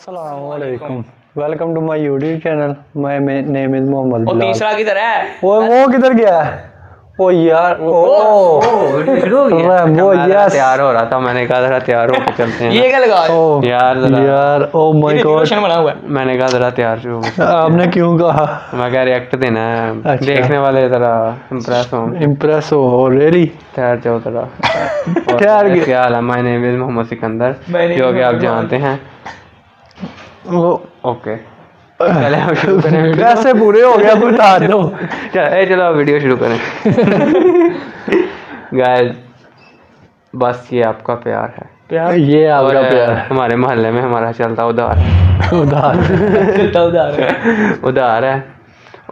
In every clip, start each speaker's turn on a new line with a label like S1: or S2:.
S1: अस्सलामुअलैकुम, welcome to my YouTube channel. My name is Mohammad
S2: और
S1: बिलाल।
S2: तीसरा किधर है?
S1: वो किधर गया? ओ यार, वो यस
S3: तैयार हो रहा था, मैंने कहा जरा तैयार होके चलते हैं।
S2: ये क्या लगा?
S1: ओ
S3: यार
S1: ओ माय गॉड,
S2: क्वेश्चन बना हुआ है।
S3: मैंने कहा जरा तैयार हो।
S1: आपने क्यों कहा?
S3: मैं क्या रिएक्ट देना है,
S1: अच्छा।
S3: देखने वाले जरा
S1: इम्प्रेस हो रियली।
S3: तैयार जाओ जरा।
S1: तैयार
S3: और क्या हाल है? My name is Mohammad Sikandar, जो कि आप जानते हैं।
S1: वो
S3: ओके, चले हम शुरू करें।
S1: पैसे पूरे हो गया, बता दो।
S3: चलो वीडियो शुरू करें। गाइस, बस ये आपका प्यार है।
S1: ये आपका
S3: और
S1: प्यार
S3: हमारे मोहल्ले में हमारा चलता उधार उधार है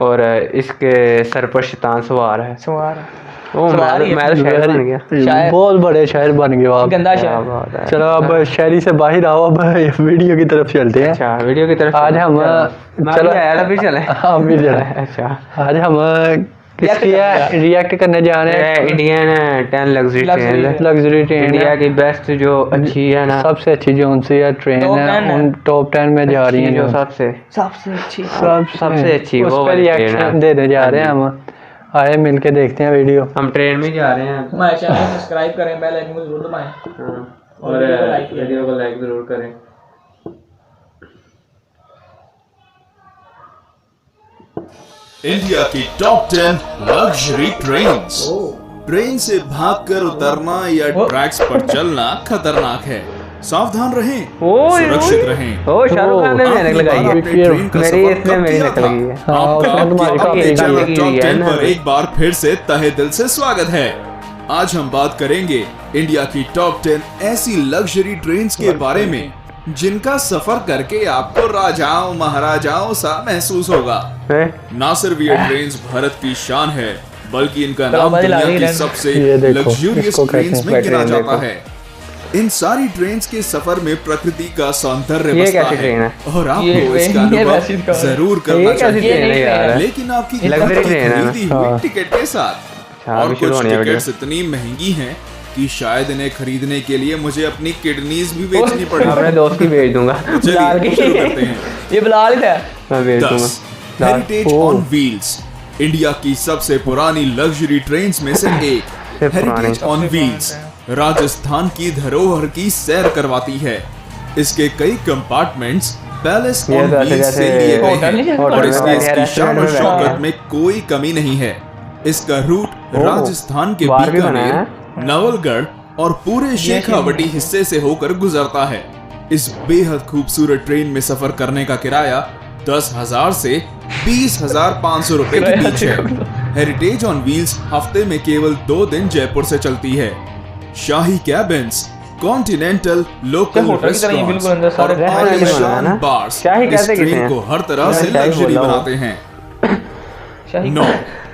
S3: और इसके सर पर शैतान सवार है। ओ मैं तो शायर बन गया।
S2: शायर।
S1: बहुत बड़े शायर बन गए हो आप।
S2: गंदा
S3: क्या
S2: शायर।
S3: बात है।
S1: चलो अब शायरी से बाहर आओ, अब वीडियो की तरफ चलते हैं।
S3: अच्छा, वीडियो की तरफ
S1: आज हम
S3: चलो यार अभी चले।
S1: हाँ भी चले।
S3: अच्छा,
S1: आज हम किसकी रिएक्ट करने जा रहे हैं?
S3: इंडियन 10
S1: लग्जरी ट्रेन
S3: इंडिया की बेस्ट जो अच्छी है ना,
S1: सबसे अच्छी जो उनसे या ट्रेन है, उन टॉप 10 में जा रही है
S3: जो
S1: जो
S3: सबसे अच्छी
S1: उस
S3: वो
S1: पर
S3: वाली ट्रेन
S1: रिएक्शन
S3: है।
S1: देने जा रहे हैं हम। आए मिलके देखते हैं वीडियो।
S3: हम ट्रेन में जा रहे हैं
S2: हमारे चैनल को सब्सक्राइब करें, बेल आइकन को जरूर दबाएं
S3: और वीडियो को लाइक जरूर करें।
S4: इंडिया की टॉप 10 लग्जरी ट्रेन्स। ट्रेन से भागकर उतरना या ट्रैक्स पर चलना खतरनाक है। सावधान रहें, सुरक्षित रहें।
S3: ओ शाहरुख खान ने मेहनत लगाई है। मेरी इसमें मेरी नकल लगी है।
S1: तुम्हारी
S4: टॉप 10 पर एक बार फिर से तहे दिल से स्वागत है। आज हम बात करेंगे इंडिया की टॉप 10 ऐसी लग्जरी ट्रेन्स के बारे में जिनका सफर करके आपको राजाओं महाराजाओं सा महसूस होगा। ना सिर्फ ये ट्रेन्स भारत की शान है, बल्कि इनका नाम दुनिया की सबसे लग्जरियस ट्रेन्स में गिना जाता है। इन सारी ट्रेन्स के सफर में प्रकृति का सौंदर्य बसता है और आपको इसका अनुभव जरूर करना चाहिए, लेकिन आपकी खरीदी हुई टिकट के साथ। और कुछ टिकट्स इतनी महंगी हैं कि शायद इन्हें खरीदने के लिए मुझे अपनी किडनीज भी बेचनी पड़ेगी।
S3: अपने दोस्त की भेज दूंगा।
S4: चलिए शुरू करते हैं।
S2: ये बिलाल ही था।
S3: मैं भेज दूंगा।
S4: 10 हेरिटेज ऑन व्हील्स, इंडिया की सबसे पुरानी लग्जरी ट्रेन्स में से एक। हेरिटेज ऑन व्हील्स राजस्थान की धरोहर की सैर करवाती है। इसके कई कंपार्टमेंट्स पैलेस ऑन व्हील्स से लिए गए हैं और इसलिए इसकी शान और शौकत में कोई कमी नहीं है। इसका रूट राजस्थान के बीकानेर, नवलगढ़ और पूरे शेखावटी हिस्से से होकर गुजरता है। इस बेहद खूबसूरत ट्रेन में सफर करने का किराया 10,000 से 20,500 रुपए के बीच है। हेरिटेज ऑन व्हील्स हफ्ते में केवल 2 दिन जयपुर से चलती है। शाही कैबिन्स, कॉन्टिनेंटल, लोकल रेस्टोरेंट्स और आलीशान बार्स इस ट्रेन को हर तरह से लग्जरी बनाते हैं। 9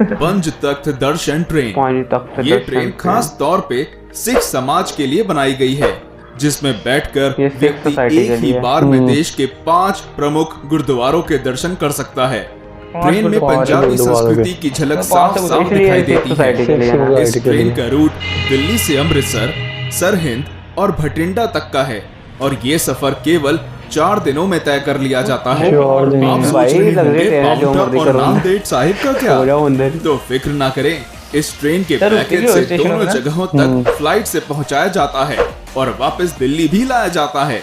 S4: पंच तख्त दर्शन ट्रेन। ये ट्रेन खास तौर पे सिख समाज के लिए बनाई गई है, जिसमें बैठकर व्यक्ति एक ही बार में देश के 5 प्रमुख गुरुद्वारों के दर्शन कर सकता है। ट्रेन में पंजाबी संस्कृति की झलक साफ साफ दिखाई देती है। इस ट्रेन का रूट दिल्ली से अमृतसर, सरहिंद और भटिंडा तक का है और ये सफर केवल 4 दिनों में तय कर लिया जाता है। आप सोच रहे होंगे पाउंटा और नांदेड़ साहिब का क्या? तो फिक्र ना करें, इस ट्रेन के पैकेज से दोनों जगहों तक फ्लाइट से पहुंचाया जाता है और वापस दिल्ली भी लाया जाता है।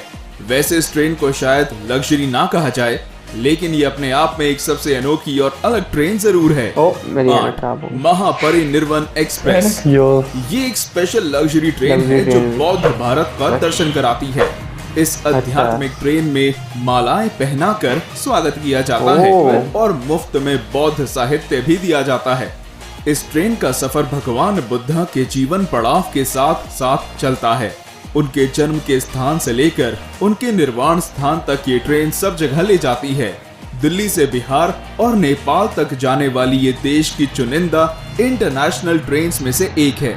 S4: वैसे इस ट्रेन को शायद लग्जरी ना कहा जाए, लेकिन ये अपने आप में एक सबसे अनोखी और अलग ट्रेन जरूर है। 8 महापरिनिर्वाण एक्सप्रेस। ये एक स्पेशल लग्जरी ट्रेन है जो बौद्ध भारत का दर्शन कराती है। इस आध्यात्मिक ट्रेन में मालाएं पहनाकर स्वागत किया जाता है और मुफ्त में बौद्ध साहित्य भी दिया जाता है। इस ट्रेन का सफर भगवान बुद्धा के जीवन पड़ाव के साथ साथ चलता है। उनके जन्म के स्थान से लेकर उनके निर्वाण स्थान तक ये ट्रेन सब जगह ले जाती है। दिल्ली से बिहार और नेपाल तक जाने वाली ये देश की चुनिंदा इंटरनेशनल ट्रेन्स में से एक है।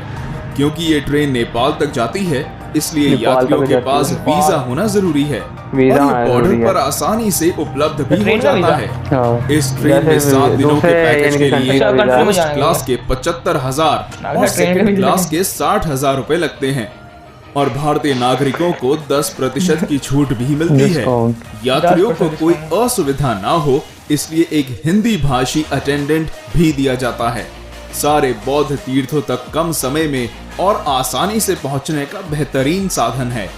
S4: क्योंकि ये ट्रेन नेपाल तक जाती है, इसलिए यात्रियों के पास वीजा होना जरूरी है और ये बॉर्डर पर आसानी से उपलब्ध भी हो जाता है। इस ट्रेन में 7 दिनों के पैकेज के लिए फर्स्ट क्लास के 75,000 और सेकंड क्लास के 60,000 रुपए लगते हैं। और भारतीय नागरिकों को 10% की छूट भी मिलती है। यात्रियों को कोई असुविधा ना हो इसलिए एक हिंदी भाषी अटेंडेंट भी दिया जाता है। सारे बौद्ध तीर्थों तक कम समय में और आसानी से पहुंचने का बेहतरीन साधन है।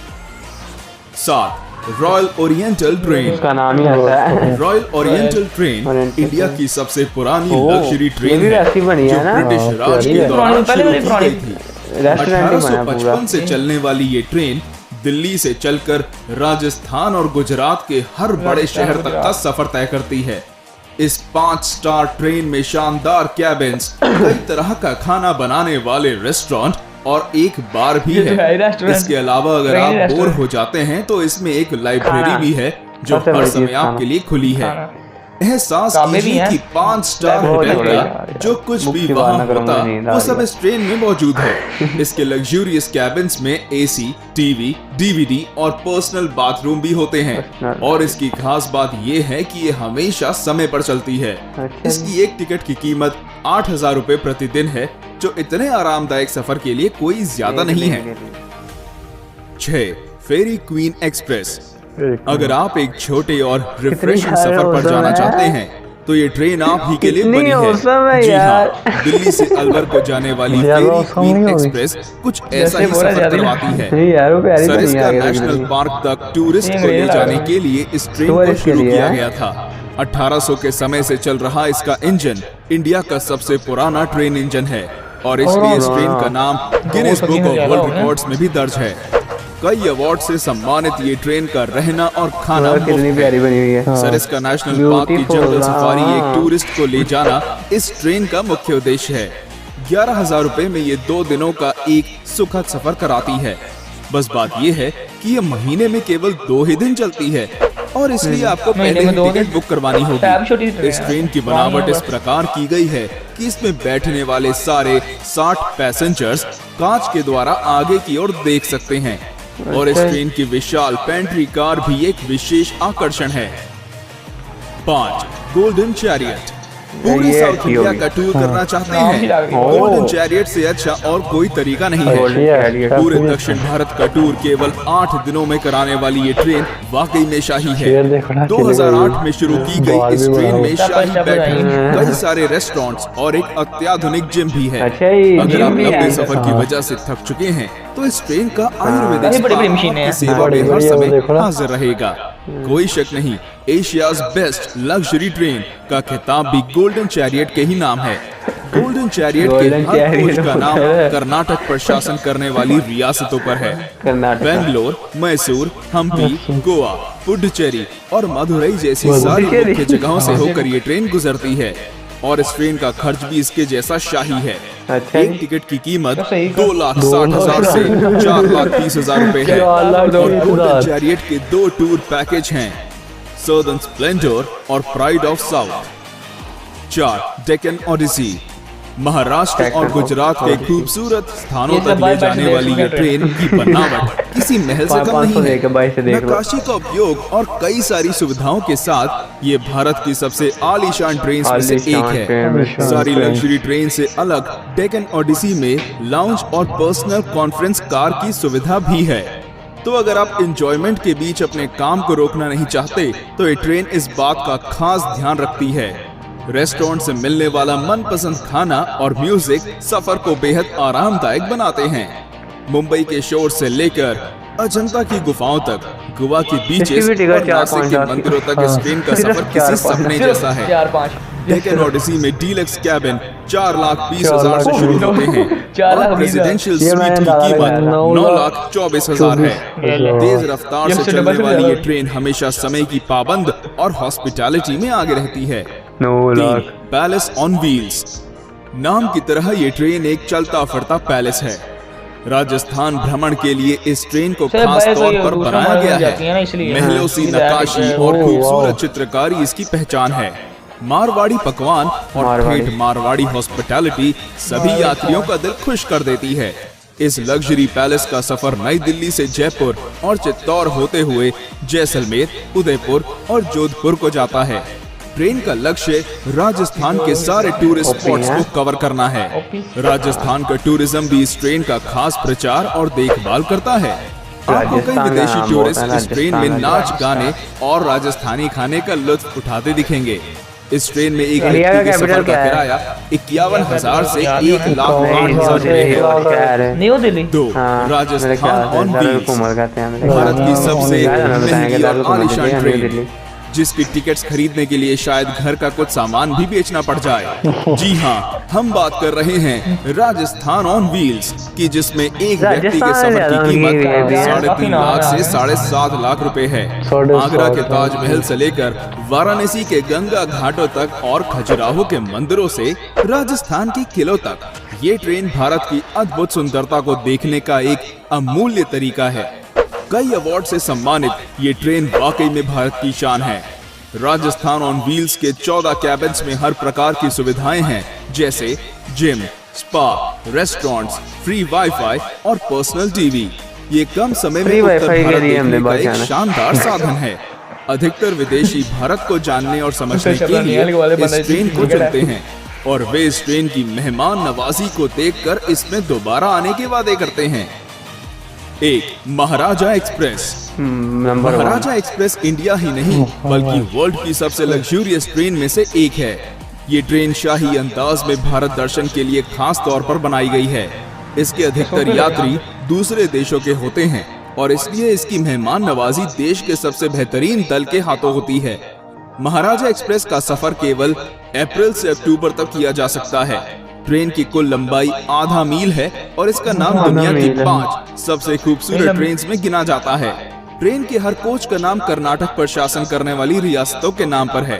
S4: 7. Royal oriental train.
S3: उसका नाम ही ऐसा है।
S4: रॉयल ओरिएंटल ट्रेन इंडिया की सबसे पुरानी लग्जरी ट्रेन
S3: ये भी
S4: है
S3: ऐसी बनी
S4: जो
S3: है ना?
S4: ब्रिटिश राज के दौरान शुरू की गई थी।
S3: रेस्टोरेंट ही बना
S4: 1855 से चलने वाली ये ट्रेन दिल्ली से चलकर राजस्थान और गुजरात के हर बड़े शहर तक का सफर तय करती है। इस 5 स्टार ट्रेन में शानदार कैबिन्स, कई तरह का खाना बनाने वाले रेस्टोरेंट और एक बार भी है। इसके अलावा अगर आप बोर हो जाते हैं तो इसमें एक लाइब्रेरी भी है जो हर समय आपके लिए खुली है। एहसास कीजिए कि 5 स्टार होटल का जो कुछ भी वहाँ होता वो सब इस ट्रेन में मौजूद है। इसके लग्जूरियस कैबिन्स में एसी, टीवी, डीवीडी और पर्सनल बाथरूम भी होते हैं। और इसकी खास बात ये है कि ये हमेशा समय पर चलती है। इसकी एक टिकट की कीमत 8,000 रुपए प्रतिदिन है, जो इतने आरामदायक सफर के लिए कोई ज्यादा नहीं है। 6. फेरी क्वीन एक्सप्रेस। अगर आप एक छोटे और रिफ्रेशिंग सफर पर जाना चाहते हैं तो ये ट्रेन आप ही के लिए बनी है। जी हाँ, दिल्ली से अलवर को जाने वाली फेरी क्वीन एक्सप्रेस कुछ ऐसा ही सफर करवाती है। सरिस्का नेशनल पार्क तक टूरिस्ट को ले जाने के लिए इस ट्रेन को शुरू किया गया था। 1800 के समय से चल रहा इसका इंजन इंडिया का सबसे पुराना ट्रेन इंजन है और इसलिए इस ट्रेन का नाम Guinness book of world records में भी दर्ज है। कई अवार्ड से सम्मानित ये ट्रेन का रहना और खाना
S3: कितनी प्यारी बनी हुई है।
S4: सरिस्का नेशनल पार्क की जंगल सफारी एक टूरिस्ट को ले जाना इस ट्रेन का मुख्य उद्देश्य है। 11,000 रुपए में ये 2 दिनों का एक सुखद सफर कराती है। बस बात ये है कि ये महीने में केवल 2 ही दिन चलती है और इसलिए आपको पहले ही टिकट बुक करवानी होगी। इस ट्रेन की बनावट इस प्रकार की गई है कि इसमें बैठने वाले सारे 60 पैसेंजर्स कांच के द्वारा आगे की ओर देख सकते हैं और इस ट्रेन की विशाल पेंट्री कार भी एक विशेष आकर्षण है। 5. Golden chariot. पूरे साउथ इंडिया का टूर करना चाहते हैं? गोल्डन चैरियट से अच्छा और कोई तरीका नहीं है। पूरे दक्षिण भारत का टूर केवल 8 दिनों में कराने वाली ये ट्रेन वाकई में शाही है। 2008 में शुरू की गई इस ट्रेन में शाही बैठक, कई सारे रेस्टोरेंट्स और एक अत्याधुनिक जिम भी है। अगर आप लंबे सफर की वजह से थक चुके हैं तो इस ट्रेन का आयुर्वेदिक सेवा में हर समय हाजिर रहेगा। कोई शक नहीं, एशियाज बेस्ट लग्जरी ट्रेन का खिताब भी गोल्डन चैरियट के ही नाम है। गोल्डन चैरियट के हर कोच का नाम कर्नाटक प्रशासन करने वाली रियासतों पर है। बेंगलोर, मैसूर, हम्पी, गोवा, पुडुचेरी और मदुरई जैसी सारी मुख्य जगहों से होकर ये ट्रेन गुजरती है और इस ट्रेन का खर्च भी इसके जैसा शाही है। एक टिकट की कीमत 2,60,000 से 4,30,000 रुपए है और गोल्डन चैरियट के 2 टूर पैकेज हैं, सदर्न स्प्लेंडर और pride of south. 4. Deccan odyssey. Maharashtra और गुजरात के खूबसूरत स्थानों तक ले जाने वाली ये ट्रेन की बनावट किसी महल से कम नहीं है। नक्काशी का उपयोग और कई सारी सुविधाओं के साथ ये भारत की सबसे आलीशान ट्रेन में से एक है। सारी लग्जरी ट्रेन से अलग डेक्कन ओडिसी में लाउंज और पर्सनल कॉन्फ्रेंस कार की सुविधा भी है। तो अगर आप एंजॉयमेंट के बीच अपने काम को रोकना नहीं चाहते तो ये ट्रेन इस बात का खास ध्यान रखती है। रेस्टोरेंट से मिलने वाला मनपसंद खाना और म्यूजिक सफर को बेहद आरामदायक बनाते हैं। मुंबई के शोर से लेकर अजंता की गुफाओं तक, गोवा की बीचेस और नासिक के मंदिरों तक इस ट्रेन का सफर किसी सपने जैसा है। डेक्कन ओडिसी में डीलक्स कैबिन 4,20,000 से शुरू होते हैं और प्रेसिडेंशियल स्वीट की कीमत 9,24,000 है। तेज रफ्तार से चलने वाली ये ट्रेन हमेशा समय की पाबंद और हॉस्पिटैलिटी में आगे रहती है। 3. Palace on wheels. नाम की तरह ये ट्रेन एक चलता फिरता पैलेस है। राजस्थान भ्रमण के लिए इस ट्रेन को खास तौर पर बनाया गया है। महलों सी नक्काशी और खूबसूरत चित्रकारी इसकी पहचान है। मारवाड़ी पकवान और ठेठ मारवाड़ी हॉस्पिटैलिटी सभी यात्रियों का दिल खुश कर देती है। इस लग्जरी पैलेस का सफर नई दिल्ली से जयपुर और चित्तौड़ होते हुए जैसलमेर, उदयपुर और जोधपुर को जाता है। ट्रेन का लक्ष्य राजस्थान के सारे टूरिस्ट स्पॉट्स को कवर करना है। राजस्थान का टूरिज्म भी इस ट्रेन का खास प्रचार और देखभाल करता है। आपको कई विदेशी टूरिस्ट इस ट्रेन में नाच, गाने और राजस्थानी खाने का लुत्फ उठाते दिखेंगे। इस ट्रेन में एक व्यक्ति के सफर का किराया 51,000 से 1,08,000 रुपए है।
S2: New Delhi.
S4: 2. Rajasthan on wheels, Bharat की सबसे महंगी और आलीशान ट्रेन, जिसकी टिकट्स खरीदने के लिए शायद घर का कुछ सामान भी बेचना पड़ जाए। जी हाँ, हम बात कर रहे हैं राजस्थान ऑन व्हील्स की, जिसमें एक व्यक्ति के सफर की कीमत 3.5 लाख से 7.5 लाख रुपए है। आगरा के ताजमहल से लेकर वाराणसी के गंगा घाटों तक और खजुराहो के मंदिरों से राजस्थान के किलों तक, ये ट्रेन भारत की अद्भुत सुंदरता को देखने का एक अमूल्य तरीका है। कई अवार्ड से सम्मानित ये ट्रेन वाकई में भारत की शान है। राजस्थान ऑन व्हील्स के 14 कैबिन्स में हर प्रकार की सुविधाएं हैं, जैसे gym, spa, restaurants, free wifi और पर्सनल टीवी। ये कम समय में उत्तर भारत देखने का एक शानदार साधन है। अधिकतर विदेशी भारत को जानने और समझने के लिए इस ट्रेन को चुनते हैं और वे इस ट्रेन की मेहमान नवाजी को देखकर इसमें दोबारा आने के वादे करते हैं। 1. महाराजा एक्सप्रेस। महाराजा एक्सप्रेस इंडिया ही नहीं बल्कि वर्ल्ड की सबसे लग्जूरियस ट्रेन में से एक है। ये ट्रेन शाही अंदाज में भारत दर्शन के लिए खास तौर पर बनाई गई है। इसके अधिकतर यात्री दूसरे देशों के होते हैं और इसलिए इसकी मेहमान नवाजी देश के सबसे बेहतरीन दल के हाथों होती है। महाराजा एक्सप्रेस का सफर केवल अप्रैल से अक्टूबर तक किया जा सकता है। ट्रेन की कुल लंबाई आधा मील है और इसका नाम दुनिया की 5 सबसे खूबसूरत ट्रेन में गिना जाता है। ट्रेन के हर कोच का नाम कर्नाटक पर शासन करने वाली रियासतों के नाम पर है।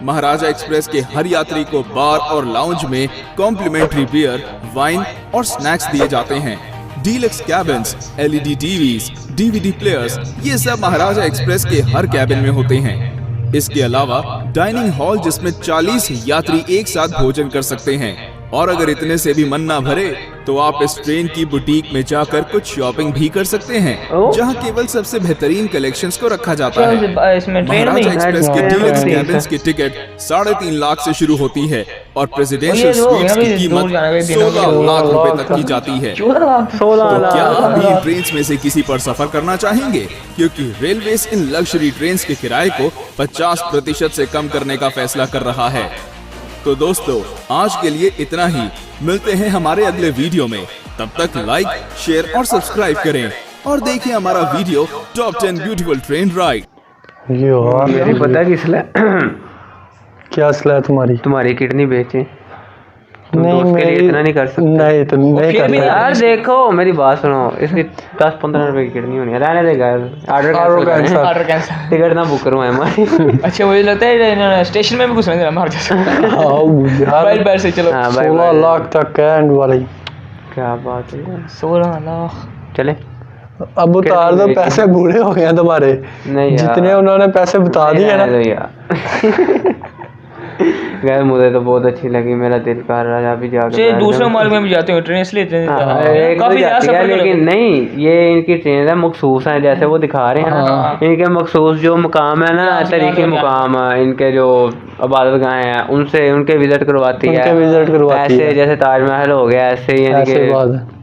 S4: महाराजा एक्सप्रेस के हर यात्री को बार और लाउंज में कॉम्प्लीमेंट्री बियर, वाइन और स्नैक्स दिए जाते हैं। Deluxe cabins, LED TVs, DVD players, ये सब महाराजा एक्सप्रेस के हर कैबिन में होते हैं। इसके अलावा डाइनिंग हॉल जिसमें 40 यात्री एक साथ भोजन कर सकते हैं। और अगर इतने से भी मन ना भरे तो आप इस ट्रेन की बुटीक में जाकर कुछ शॉपिंग भी कर सकते हैं, जहां केवल सबसे बेहतरीन कलेक्शंस को रखा जाता है। महाराजा एक्सप्रेस के डीलक्स कैबिन्स की टिकट 3.5 लाख से शुरू होती है और प्रेसिडेंशियल स्वीट्स की कीमत 16 लाख रुपए तक की जाती है। तो क्या आप भी इन ट्रेन में से किसी पर सफर करना चाहेंगे? क्योंकि रेलवेज इन लग्जरी ट्रेन के किराए को 50% से कम करने का फैसला कर रहा है। तो दोस्तों, आज के लिए इतना ही। मिलते हैं हमारे अगले वीडियो में। तब तक लाइक, शेयर और सब्सक्राइब करें और देखिए हमारा video top 10 beautiful train ride.
S3: मेरी पता किसला
S1: क्या सलाह
S3: तुम्हारी किडनी बेचे।
S1: नहीं,
S3: उसके लिए इतना नहीं कर सकते।
S1: नहीं तो नहीं कर सकते
S3: यार। देखो मेरी बात सुनो, इसकी 10-15 रुपए की किडनी होनी है। रहने देगा, ऑर्डर कैंसिल, टिकट ना बुक करूँ हमारी।
S2: अच्छा, मुझे लगता है स्टेशन में भी कुछ नहीं मार बैठ से। चलो
S1: 16 लाख तक एंड वाली
S3: क्या बात है।
S2: 16 लाख
S3: चले
S1: अब उतार दो, पैसे बूढ़े हो गए तुम्हारे।
S3: नहीं
S1: जितने उन्होंने पैसे बता दिए ना।
S3: यार मुझे तो बहुत अच्छी लगी, मेरा दिल कर रहा है अभी जाके।
S2: दूसरे मार्ग में भी जाते हो ट्रेन, इसलिए
S3: काफी है, लेकिन नहीं, ये इनकी ट्रेन है मखसूस है, जैसे वो दिखा रहे हैं ना। इनके मखसूस जो मुकाम है ना, तरीके मुकाम, इनके जो इबादत गाहें हैं उनसे उनके विजिट करवाती है। ऐसे जैसे ताजमहल हो गया, ऐसे ही इनके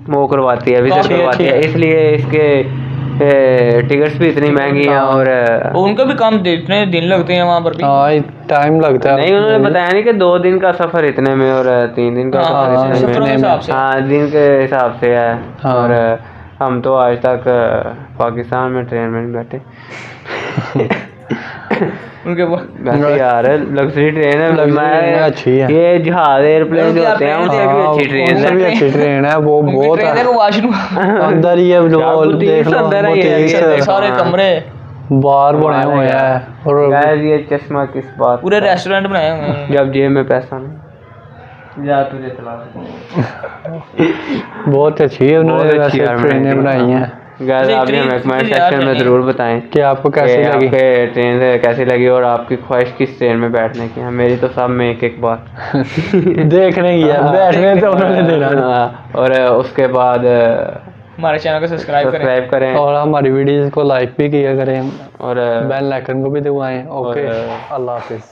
S3: वो करवाती है, विजिट करवाती है। इसलिए इसके टिकट्स भी इतनी महंगी हैं और
S2: उनका भी काम इतने दिन लगते हैं वहाँ पर भी।
S1: टाइम लगता है।
S3: नहीं, उन्होंने बताया नहीं कि 2 दिन का सफर इतने में और 3 दिन का सफर इतने में। हाँ, दिन के हिसाब से है। और हम तो आज तक पाकिस्तान में ट्रेन में बैठे। उनके वैसे यार लग्जरी ट्रेन है,
S1: अच्छी है।
S3: ये जहाज एयरप्लेन जो होते हैं उनसे भी अच्छी ट्रेन है।
S1: अच्छी ट्रेन है वो, बहुत अंदर ही है। देख लो
S2: सारे कमरे
S1: बार बने हुए हैं और
S3: ये चश्मा किस बात,
S2: पूरे रेस्टोरेंट बनाए हुए हैं।
S3: जब जेब में पैसा नहीं जा तुझे चला।
S1: बहुत अच्छी है, उन्होंने वैसे ट्रेनें बनाई हैं।
S3: गाइस आप हमें कमेंट सेक्शन में जरूर बताएं
S1: कि आपको कैसी लगी,
S3: ट्रेन कैसी लगी और आपकी ख्वाहिश किस ट्रेन में बैठने की है। मेरी तो सब में एक बात
S1: देखने की है, बैठने तो उन्होंने देना।
S3: और उसके बाद
S2: हमारे चैनल को सब्सक्राइब करें
S1: और हमारी वीडियोस को लाइक भी किया करें
S3: और
S1: बेल आइकन को भी दबाएं। ओके, अल्लाह हाफिज।